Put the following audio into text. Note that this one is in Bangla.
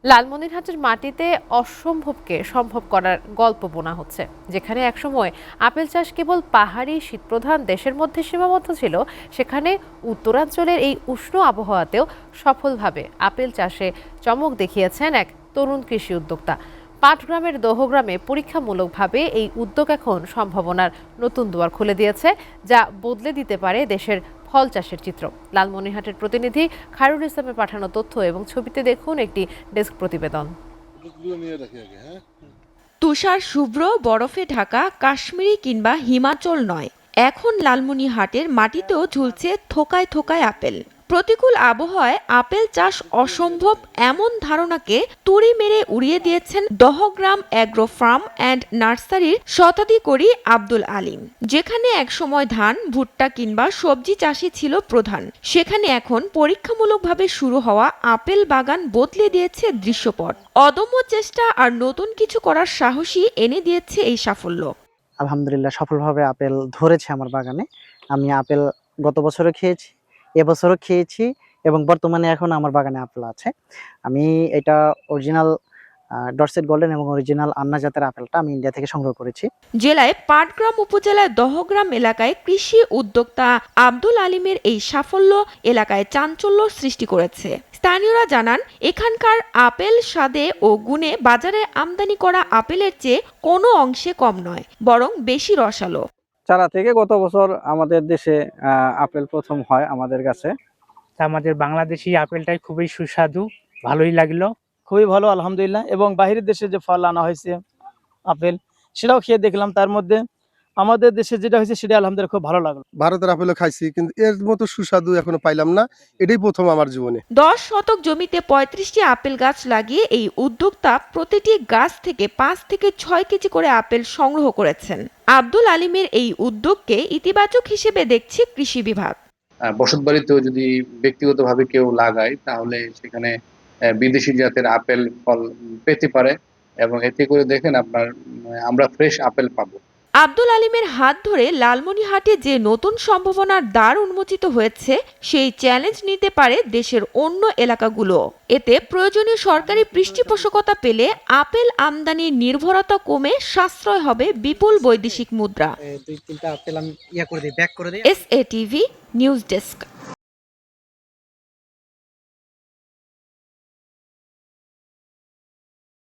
লালমনিরহাটের মাটিতে অসম্ভবকে সম্ভব করার গল্প বোনা হচ্ছে। যেখানে একসময় আপেল চাষ কেবল পাহাড়ি শীতপ্রধান দেশের মধ্যে সীমাবদ্ধ ছিল, সেখানে উত্তরাঞ্চলের এই উষ্ণ আবহাওয়াতেও সফলভাবে আপেল চাষে চমক দেখিয়েছেন এক তরুণ কৃষি উদ্যোক্তা। পাটগ্রামের দহগ্রামে পরীক্ষামূলকভাবে এই উদ্যোগ এখন সম্ভাবনার নতুন দুয়ার খুলে দিয়েছে, যা বদলে দিতে পারে দেশের ফল চাষের চিত্র। লালমনিরহাটের প্রতিনিধি খায়রুল ইসলামের পাঠানো তথ্য এবং ছবিতে দেখুন একটি ডেস্ক প্রতিবেদন। তুষার শুভ্র বরফে ঢাকা কাশ্মীরি কিংবা হিমাচল নয়, এখন লালমনিরহাটের মাটিতেও ঝুলছে থোকায় থোকায় আপেল। প্রতিকূল আবহাওয়ায় আপেল চাষ অসম্ভব এমন ধারণাকে তুড়ি মেরে উড়িয়ে দিয়েছেন দহগ্রাম অ্যাগ্রো ফার্ম অ্যান্ড নার্সারির শতাধিকরি আব্দুল আলিম। যেখানে একসময় ধান, ভুট্টা কিংবা সবজি চাষই ছিল প্রধান, সেখানে এখন পরীক্ষামূলকভাবে শুরু হওয়া আপেল বাগান বদলে দিয়েছে দৃশ্যপট। অদম্য চেষ্টা আর নতুন কিছু করার সাহসী এনে দিয়েছে এই সাফল্য। আলহামদুলিল্লাহ সফলভাবে আপেল ধরেছে আমার বাগানে। আমি আপেল গত বছরও খেয়েছি, এবছরও খেয়েছি এবং বর্তমানে এখন আমার বাগানে আপেল আছে। আমি এটা অরিজিনাল ডরসেট গোল্ডেন এবং অরিজিনাল আন্না জাতের আপেলটা আমি ইন্ডিয়া থেকে সংগ্রহ করেছি। জেলায় পাটগ্রাম উপজেলার দহগ্রাম এলাকায় কৃষি উদ্যোক্তা আব্দুল আলিমের এই সাফল্য এলাকায় চাঞ্চল্য সৃষ্টি করেছে। স্থানীয়রা জানান, এখানকার আপেল স্বাদে ও গুণে বাজারে আমদানি করা আপেলের চেয়ে কোনো অংশে কম নয়, বরং বেশি রসালো। চারা থেকে গত বছর আমাদের দেশে আপেল প্রথম হয় আমাদের কাছে। আমাদের বাংলাদেশি আপেলটাই খুবই সুস্বাদু, ভালোই লাগলো। খুবই ভালো আলহামদুলিল্লাহ। এবং বাইরের দেশে যে ফল আনা হয়েছে আপেল, সেটাও খেয়ে দেখলাম। তার মধ্যে আমাদের দেশে যেটা হয়েছে সেটা আলহামদুলিল্লাহ খুব ভালো লাগলো। ভারতের আপেলও খাইছি, কিন্তু এর মতো সুস্বাদু এখনো পাইলাম না। এটাই প্রথম আমার জীবনে। 10 শতক জমিতে 35টি আপেল গাছ লাগিয়ে এই উদ্যোক্তা প্রতিটি গাছ থেকে 5 থেকে 6 কেজি করে আপেল সংগ্রহ করেছেন। আব্দুল আলিমের এই উদ্যোগকে ইতিবাচক হিসেবে দেখছে কৃষি বিভাগ। বসতবাড়িতেও যদি ব্যক্তিগতভাবে কেউ লাগায়, তাহলে সেখানে বিদেশি জাতের আপেল ফল পেতে পারে এবং এতে করে দেখেন আমরা ফ্রেশ আপেল পাবো। আব্দুল আলিমের হাত ধরে লালমনিরহাটে যে নতুন সম্ভাবনার দ্বার উন্মোচিত হয়েছে, সেই চ্যালেঞ্জ নিতে পারে দেশের অন্য এলাকাগুলো। এতে প্রয়োজনীয় সরকারি পৃষ্ঠপোষকতা পেলে আপেল আমদানির নির্ভরতা কমে সাশ্রয় হবে বিপুল বৈদেশিক মুদ্রা। SATV news desk.